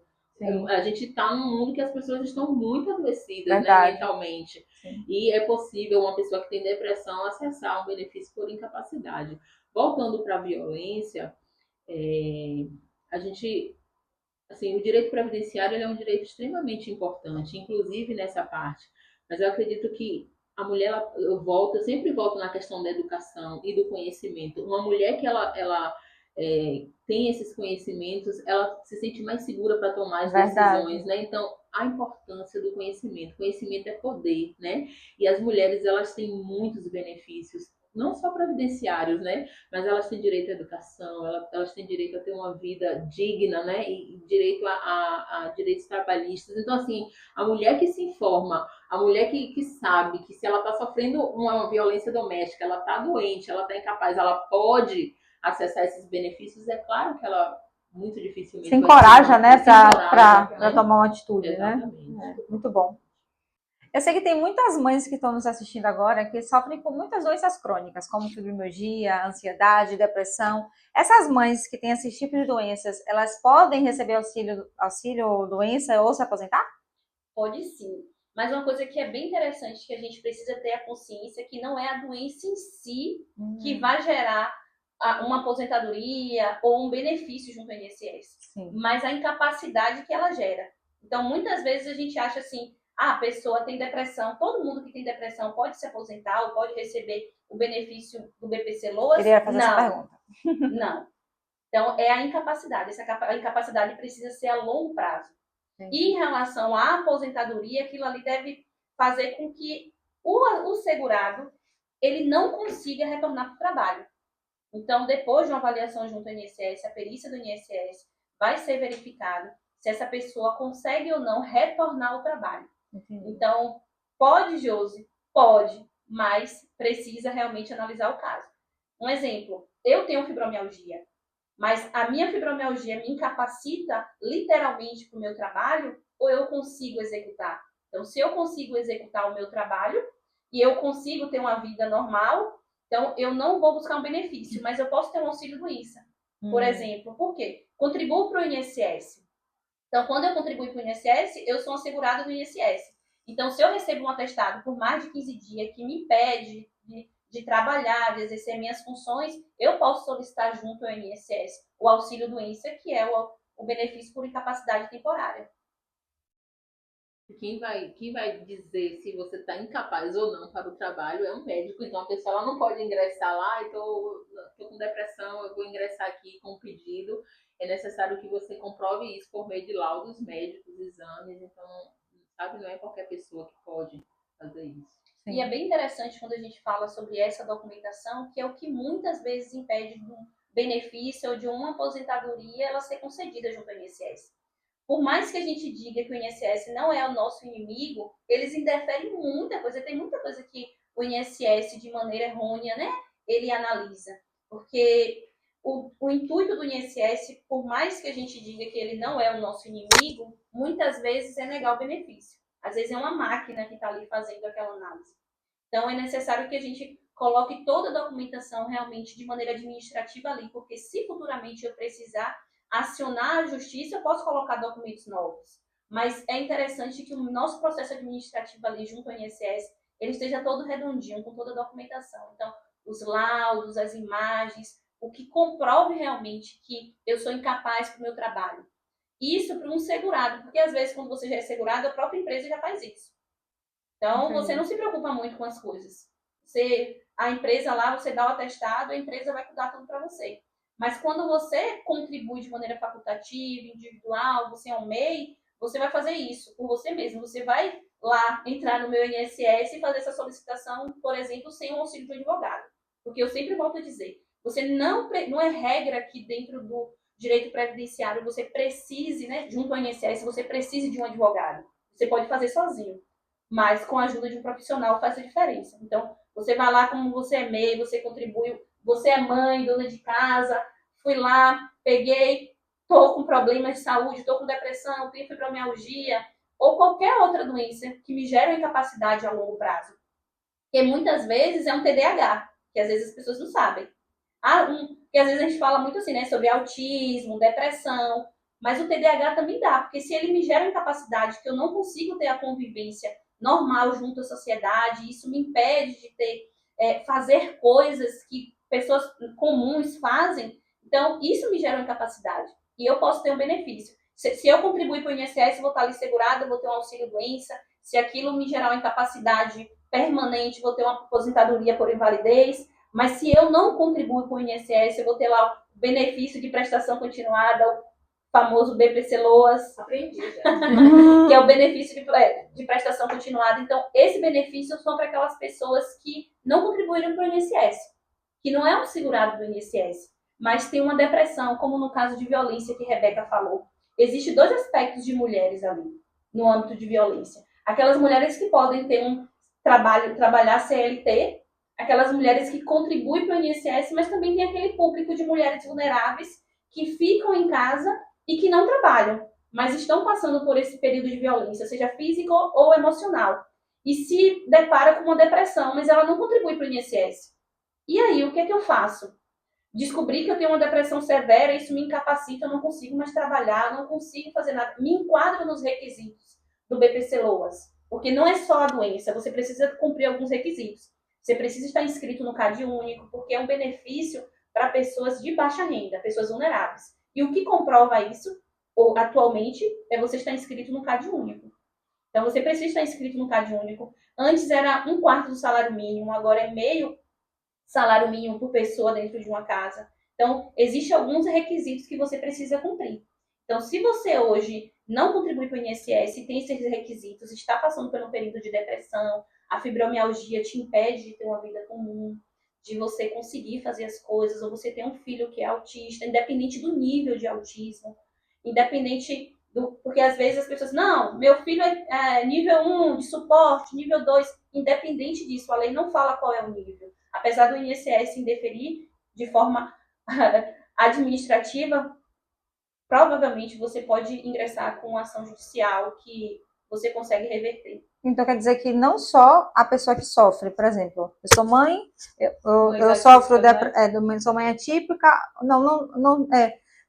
A gente está num mundo que as pessoas estão muito adoecidas, né, mentalmente. Sim. E é possível uma pessoa que tem depressão acessar um benefício por incapacidade. Voltando para a violência, a gente, assim, o direito previdenciário é um direito extremamente importante, inclusive nessa parte. Mas eu acredito que a mulher, eu sempre volto na questão da educação e do conhecimento. Uma mulher que ela tem esses conhecimentos, ela se sente mais segura para tomar as decisões, né? Então, a importância do conhecimento. Conhecimento é poder, né? E as mulheres, elas têm muitos benefícios, não só previdenciários, né? Mas elas têm direito à educação, elas têm direito a ter uma vida digna, né? E direito a direitos trabalhistas. Então, assim, a mulher que se informa, a mulher que sabe que se ela está sofrendo uma violência doméstica, ela está doente, ela está incapaz, ela pode acessar esses benefícios, é claro que ela muito dificilmente se encoraja, né, para tomar uma atitude, exatamente, né? Muito bom. Eu sei que tem muitas mães que estão nos assistindo agora que sofrem com muitas doenças crônicas, como fibromialgia, ansiedade, depressão. Essas mães que têm esses tipos de doenças, elas podem receber auxílio doença ou se aposentar? Pode sim. Mas uma coisa que é bem interessante, que a gente precisa ter a consciência, que não é a doença em si que vai gerar uma aposentadoria ou um benefício junto ao INSS, mas a incapacidade que ela gera. Então, muitas vezes a gente acha assim, a pessoa tem depressão, todo mundo que tem depressão pode se aposentar ou pode receber o benefício do BPC Loas? Queria fazer essa pergunta. Não. Então, é a incapacidade. A incapacidade precisa ser a longo prazo. E em relação à aposentadoria, aquilo ali deve fazer com que o segurado ele não consiga retornar para o trabalho. Então, depois de uma avaliação junto ao INSS, a perícia do INSS vai ser verificado se essa pessoa consegue ou não retornar ao trabalho. Então, pode, Josi? Pode, mas precisa realmente analisar o caso. Um exemplo, eu tenho fibromialgia, mas a minha fibromialgia me incapacita literalmente para o meu trabalho ou eu consigo executar? Então, se eu consigo executar o meu trabalho e eu consigo ter uma vida normal, então eu não vou buscar um benefício, mas eu posso ter um auxílio doença. Por exemplo, por quê? Contribuo para o INSS. Então, quando eu contribuo para o INSS, eu sou assegurada do INSS. Então, se eu recebo um atestado por mais de 15 dias que me impede de trabalhar, de exercer minhas funções, eu posso solicitar junto ao INSS o auxílio doença, que é o benefício por incapacidade temporária. quem vai dizer se você está incapaz ou não para o trabalho é um médico. Então a pessoa ela não pode ingressar lá, então estou com depressão, eu vou ingressar aqui com um pedido. É necessário que você comprove isso por meio de laudos médicos, exames. Então, sabe, não é qualquer pessoa que pode fazer isso. Sim. E é bem interessante quando a gente fala sobre essa documentação, que é o que muitas vezes impede de um benefício ou de uma aposentadoria ela ser concedida junto ao INSS. Por mais que a gente diga que o INSS não é o nosso inimigo, eles interferem em muita coisa. Tem muita coisa que o INSS, de maneira errônea, né, ele analisa. Porque o intuito do INSS, por mais que a gente diga que ele não é o nosso inimigo, muitas vezes é negar o benefício. Às vezes é uma máquina que está ali fazendo aquela análise. Então, é necessário que a gente coloque toda a documentação realmente de maneira administrativa ali, porque se futuramente eu precisar acionar a justiça, eu posso colocar documentos novos. Mas é interessante que o nosso processo administrativo ali junto ao INSS, ele esteja todo redondinho, com toda a documentação. Então, os laudos, as imagens, o que comprove realmente que eu sou incapaz para o meu trabalho. Isso para um segurado, porque às vezes quando você já é segurado, a própria empresa já faz isso. Então, você não se preocupa muito com as coisas. A empresa lá, você dá o atestado, a empresa vai cuidar tudo para você. Mas quando você contribui de maneira facultativa, individual, você é um MEI, você vai fazer isso por você mesmo. Você vai lá entrar no meu INSS e fazer essa solicitação, por exemplo, sem o auxílio de um advogado. Porque eu sempre volto a dizer, você não é regra que dentro do direito previdenciário você precise, né, junto ao INSS, você precise de um advogado. Você pode fazer sozinho, mas com a ajuda de um profissional faz a diferença. Então, você vai lá como você é MEI, você contribui, você é mãe, dona de casa, fui lá, peguei, estou com problemas de saúde, estou com depressão, tenho fibromialgia, ou qualquer outra doença que me gere uma incapacidade a longo prazo. Porque muitas vezes é um TDAH, que às vezes as pessoas não sabem. Porque às vezes a gente fala muito assim, né, sobre autismo, depressão, mas o TDAH também dá, porque se ele me gera uma incapacidade que eu não consigo ter a convivência normal junto à sociedade, isso me impede de fazer coisas que pessoas comuns fazem, então isso me gera uma incapacidade e eu posso ter um benefício. Se eu contribuir para o INSS, eu vou estar ali segurada, vou ter um auxílio doença, se aquilo me gerar uma incapacidade permanente, vou ter uma aposentadoria por invalidez, mas se eu não contribuir para o INSS, eu vou ter lá o benefício de prestação continuada, o famoso BPC-LOAS, Aprendi já. que é o benefício de prestação continuada. Então, esse benefício são para aquelas pessoas que não contribuíram para o INSS, que não é um segurado do INSS, mas tem uma depressão, como no caso de violência que a Rebeca falou. Existem dois aspectos de mulheres ali, no âmbito de violência. Aquelas mulheres que podem ter um trabalhar CLT, aquelas mulheres que contribuem para o INSS, mas também tem aquele público de mulheres vulneráveis que ficam em casa e que não trabalham, mas estão passando por esse período de violência, seja física ou emocional, e se depara com uma depressão, mas ela não contribui para o INSS. E aí, o que é que eu faço? Descobri que eu tenho uma depressão severa, isso me incapacita, eu não consigo mais trabalhar, não consigo fazer nada, me enquadro nos requisitos do BPC-LOAS, porque não é só a doença, você precisa cumprir alguns requisitos. Você precisa estar inscrito no CAD único, porque é um benefício para pessoas de baixa renda, pessoas vulneráveis. E o que comprova isso, atualmente, é você estar inscrito no CAD único. Então, você precisa estar inscrito no CAD único. Antes era 1/4 do salário mínimo, agora é meio salário mínimo por pessoa dentro de uma casa. Então, existem alguns requisitos que você precisa cumprir. Então, se você hoje não contribui para o INSS e tem esses requisitos, está passando por um período de depressão, a fibromialgia te impede de ter uma vida comum, de você conseguir fazer as coisas, ou você tem um filho que é autista, independente do nível de autismo, independente porque às vezes as pessoas, não, meu filho é nível 1 de suporte, nível 2, independente disso, a lei não fala qual é o nível. Apesar do INSS indeferir de forma administrativa, provavelmente você pode ingressar com ação judicial que você consegue reverter. Então quer dizer que não só a pessoa que sofre, por exemplo, eu sou mãe, eu sofro, sou mãe atípica,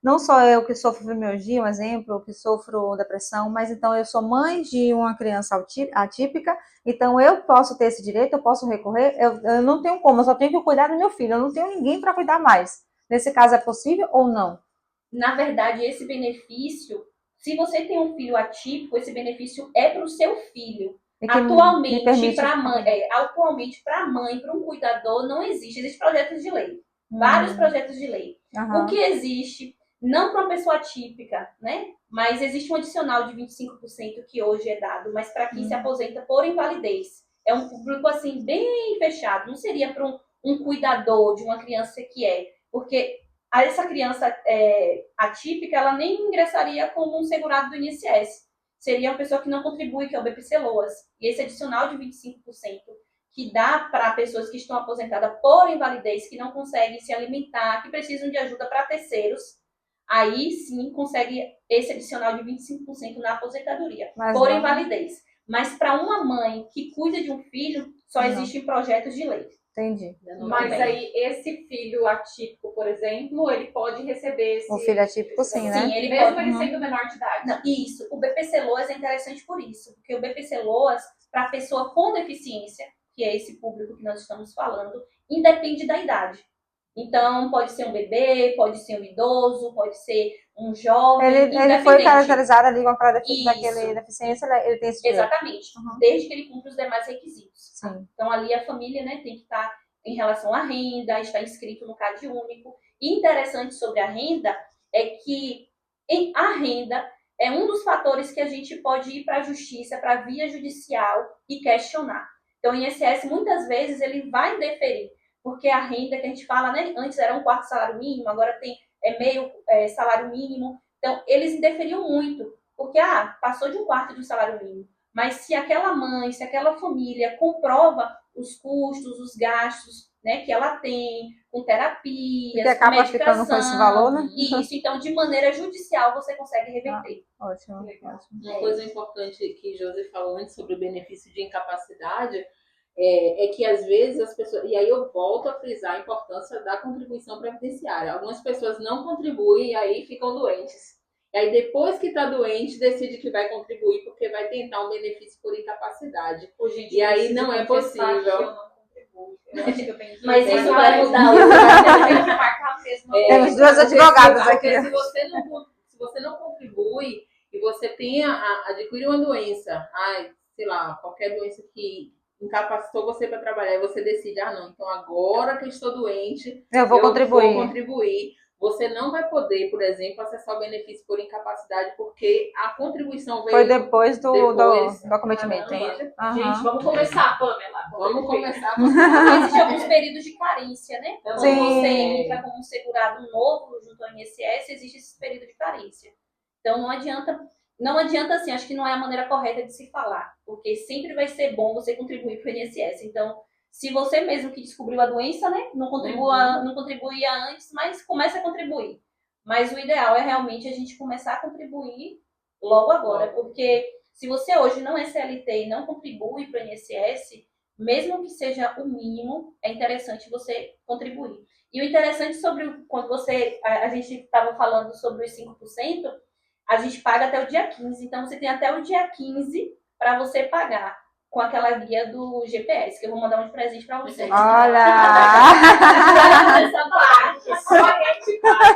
não só eu que sofro fibromialgia, um exemplo, que sofro depressão, mas então eu sou mãe de uma criança atípica, então eu posso ter esse direito, eu posso recorrer, eu não tenho como, eu só tenho que cuidar do meu filho, eu não tenho ninguém para cuidar mais. Nesse caso é possível ou não? Na verdade, esse benefício Se você tem um filho atípico, esse benefício é para o seu filho. E que me Atualmente, permite- para a mãe, para um cuidador, não existe. Existem projetos de lei. Vários projetos de lei. Aham. O que existe, não para uma pessoa atípica, né? Mas existe um adicional de 25% que hoje é dado, mas para quem se aposenta por invalidez. É um público, assim, bem fechado. Não seria para um cuidador de uma criança que porque essa criança atípica, ela nem ingressaria como um segurado do INSS. Seria uma pessoa que não contribui, que é o BPC-Loas. E esse adicional de 25% que dá para pessoas que estão aposentadas por invalidez, que não conseguem se alimentar, que precisam de ajuda para terceiros, aí sim consegue esse adicional de 25% na aposentadoria, Mas por não. invalidez. Mas para uma mãe que cuida de um filho, só Não. existem projetos de lei. Entendi. Mas aí, esse filho atípico, por exemplo, ele pode receber esse... O filho atípico, sim, né? Sim, ele Mesmo pode. ele sendo menor de idade. Não, isso. O BPC-Loas é interessante por isso. Porque o BPC-Loas, para a pessoa com deficiência, que é esse público que nós estamos falando, independe da idade. Então, pode ser um bebê, pode ser um idoso, pode ser um jovem, Ele foi independente. caracterizado ali com aquela Isso. daquele deficiência, ele tem esse direito. Exatamente. Uhum. Desde que ele cumpra os demais requisitos. Sim. Então, ali a família, né, tem que estar em relação à renda, está inscrito no CAD único. E interessante sobre a renda é que a renda é um dos fatores que a gente pode ir para a justiça, para a via judicial e questionar. Então, o INSS, muitas vezes, ele vai deferir, porque a renda que a gente fala, né, antes era um quarto salário mínimo, agora tem meio salário mínimo. Então, eles indeferiam muito, porque passou de um quarto de um salário mínimo. Mas se aquela mãe, se aquela família comprova os custos, os gastos, né, que ela tem, com terapias, E que acaba com medicação, ficando com esse valor, né? Isso, então, de maneira judicial, você consegue reverter. Ótimo, Legal. ótimo. Uma coisa importante que Josi falou antes sobre o benefício de incapacidade é que às vezes as pessoas, e aí eu volto a frisar a importância da contribuição previdenciária. Algumas pessoas não contribuem e aí ficam doentes. E aí depois que está doente, decide que vai contribuir porque vai tentar um benefício por incapacidade. Gente, E aí eu não é preciso confessar possível. que eu não contribuo. Eu acho que eu tenho que Mas marcar isso vai mesmo. mudar hoje. Eu tenho que marcar mesmo. Temos duas advogadas porque aqui. Se você não contribui e você adquire uma doença, sei lá, qualquer doença que incapacitou você para trabalhar e você decide, não, então agora que eu estou doente, Eu vou contribuir. Você não vai poder, por exemplo, acessar o benefício por incapacidade porque a contribuição veio Foi depois do depois. acometimento. Entende? Aham. Gente, vamos começar, Pamela. Vamos começar com Existem alguns períodos de carência, né? Quando Sim. você entra como um segurado novo junto ao INSS, existe esse período de carência. Então não adianta assim, acho que não é a maneira correta de se falar, porque sempre vai ser bom você contribuir para o INSS. Então, se você mesmo que descobriu a doença, né, não contribuía antes, mas comece a contribuir. Mas o ideal é realmente a gente começar a contribuir logo agora, porque se você hoje não é CLT e não contribui para o INSS, mesmo que seja o mínimo, é interessante você contribuir. E o interessante quando a gente estava falando sobre os 5%, a gente paga até o dia 15. Então, você tem até o dia 15 para você pagar com aquela guia do GPS, que eu vou mandar um presente para você. Olha! Essa parte. Só a gente vai.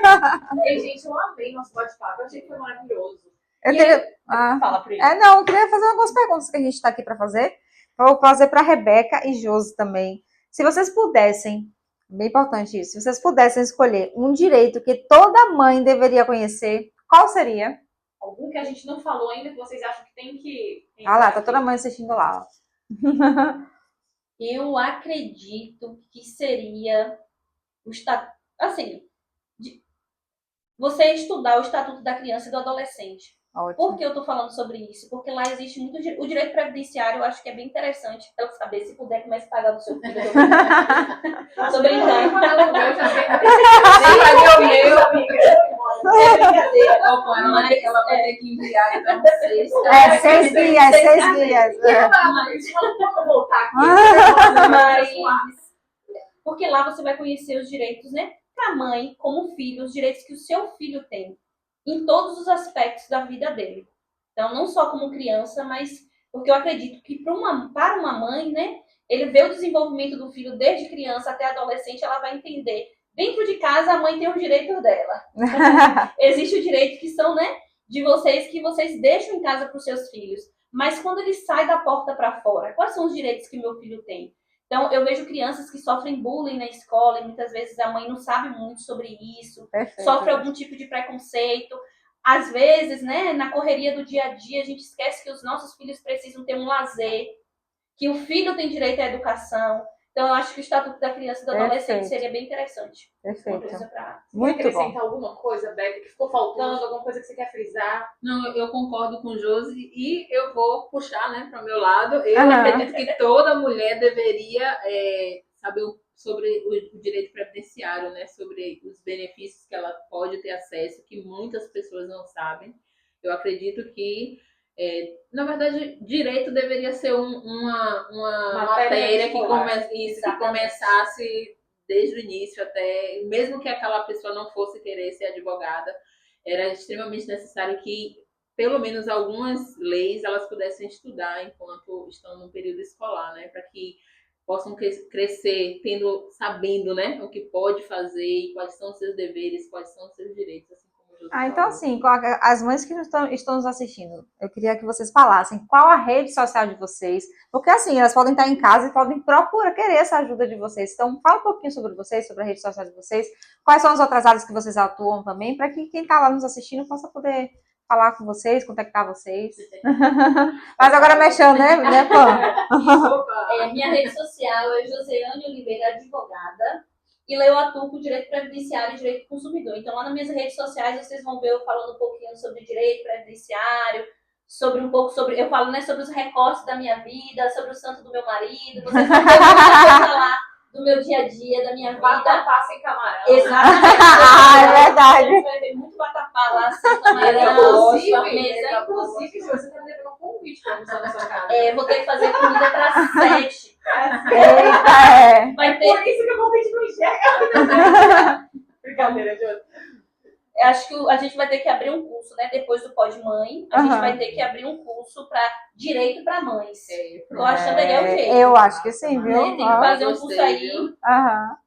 E, gente, eu amei nosso bate-papo. Eu achei que foi maravilhoso. Fala pra ele. Não, eu queria fazer algumas perguntas que a gente está aqui para fazer. Vou fazer para a Rebeca e Josi também. Se vocês pudessem, bem importante isso, se vocês pudessem escolher um direito que toda mãe deveria conhecer, qual seria? Algum que a gente não falou ainda que vocês acham que tem que... Ah lá, tá toda mãe assistindo lá. Ó. Eu acredito que seria você estudar o Estatuto da Criança e do Adolescente. Ótimo. Por que eu tô falando sobre isso? Porque lá existe muito o direito previdenciário, eu acho que é bem interessante para saber se puder começar a pagar do seu filho. Tô brincando. É brincadeira. Ela vai ter que enviar, então, 6 guias. Vamos voltar aqui. Porque lá você vai conhecer os direitos, né? Para mãe, como filho, os direitos que o seu filho tem. Em todos os aspectos da vida dele. Então, não só como criança, mas porque eu acredito que para uma mãe, né, ele vê o desenvolvimento do filho desde criança até adolescente, ela vai entender. Dentro de casa, a mãe tem os direitos dela. Existe o direito que são, né, de vocês que vocês deixam em casa para os seus filhos. Mas quando ele sai da porta para fora, quais são os direitos que meu filho tem? Então, eu vejo crianças que sofrem bullying na escola e muitas vezes a mãe não sabe muito sobre isso, sofre algum tipo de preconceito. Às vezes, né, na correria do dia a dia, a gente esquece que os nossos filhos precisam ter um lazer, que o filho tem direito à educação. Então, eu acho que o Estatuto da Criança e do Adolescente seria bem interessante. Perfeito. Muito bom. Acrescentar alguma coisa, Beca, que ficou faltando, alguma coisa que você quer frisar? Não, eu concordo com o Josi e eu vou puxar, né, para o meu lado. Eu acredito que toda mulher deveria saber sobre o direito previdenciário, né, sobre os benefícios que ela pode ter acesso, que muitas pessoas não sabem. Eu acredito que na verdade, direito deveria ser uma matéria que começasse desde o início até, mesmo que aquela pessoa não fosse querer ser advogada, era extremamente necessário que, pelo menos algumas leis, elas pudessem estudar enquanto estão no período escolar, né, para que possam crescer sabendo, né, o que pode fazer e quais são os seus deveres, quais são os seus direitos, assim. Então, assim, as mães que estão nos assistindo, eu queria que vocês falassem qual a rede social de vocês, porque assim, elas podem estar em casa e podem procurar, querer essa ajuda de vocês. Então, fala um pouquinho sobre vocês, sobre a rede social de vocês, quais são as outras áreas que vocês atuam também, para que quem está lá nos assistindo possa poder falar com vocês, contactar vocês. Mas agora mexendo, né, Pam? Minha rede social é Joseane Oliveira Advogada. E lá eu atuo com direito previdenciário e direito do consumidor. Então, lá nas minhas redes sociais, vocês vão ver eu falando um pouquinho sobre direito previdenciário, eu falo, né, sobre os recortes da minha vida, sobre o santo do meu marido, vocês vão ver muita coisa lá do meu dia a dia, da minha vida. Vatapá sem camarão. Exatamente. É verdade. Você vai ver muito vatapá lá, sem camarão, Inclusive, se você está me devendo um convite para almoçar na sua casa. vou ter que fazer comida para 7. Eita, Vai ter... Por isso que eu vou pedir no enxerga. Brincadeira, Jô. Acho que a gente vai ter que abrir um curso, né? Depois do Pode Mãe, a gente vai ter que abrir um curso para direito para mães. Tô achando legal o jeito. Eu acho que sim, viu? Tem que fazer um curso aí.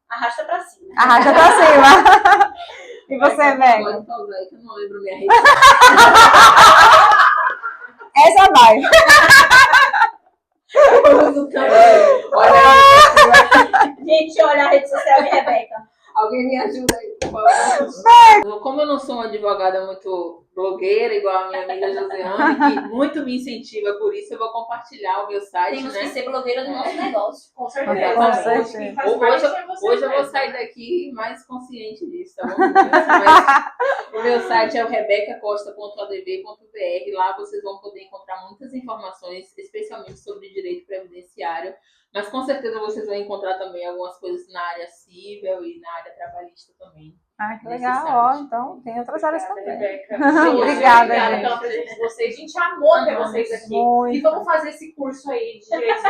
Arrasta pra cima. Arrasta pra cima. E você, Meg? Pode pausar aí que eu não lembro minha rede. Essa vai. Gente, olha a rede social de Rebeca. Alguém me ajuda aí. Como eu não sou uma advogada muito blogueira, igual a minha amiga Joseane, que muito me incentiva por isso, eu vou compartilhar o meu site. Temos né? que ser blogueira do nosso negócio. Com certeza. Hoje eu vou sair daqui mais consciente disso, tá bom? Mas o meu site é o rebecacosta.adv.br. Lá vocês vão poder encontrar muitas informações, especialmente sobre direito previdenciário. Mas com certeza vocês vão encontrar também algumas coisas na área civil e na área trabalhista também. Que legal. Então, tem outras áreas também. Rebeca. Obrigada, gente. Pela presença de vocês. A gente amou ter vocês aqui. Muito. E vamos fazer esse curso aí de direito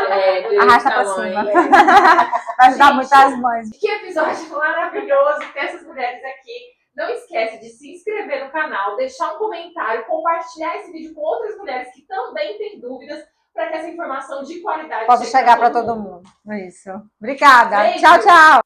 Arrasta pra cima. Vai ajudar muitas mães. Que episódio maravilhoso ter essas mulheres aqui. Não esquece de se inscrever no canal, deixar um comentário, compartilhar esse vídeo com outras mulheres que também têm dúvidas, para que essa informação de qualidade possa chegar para todo mundo. Isso. Obrigada. Beijo. Tchau, tchau.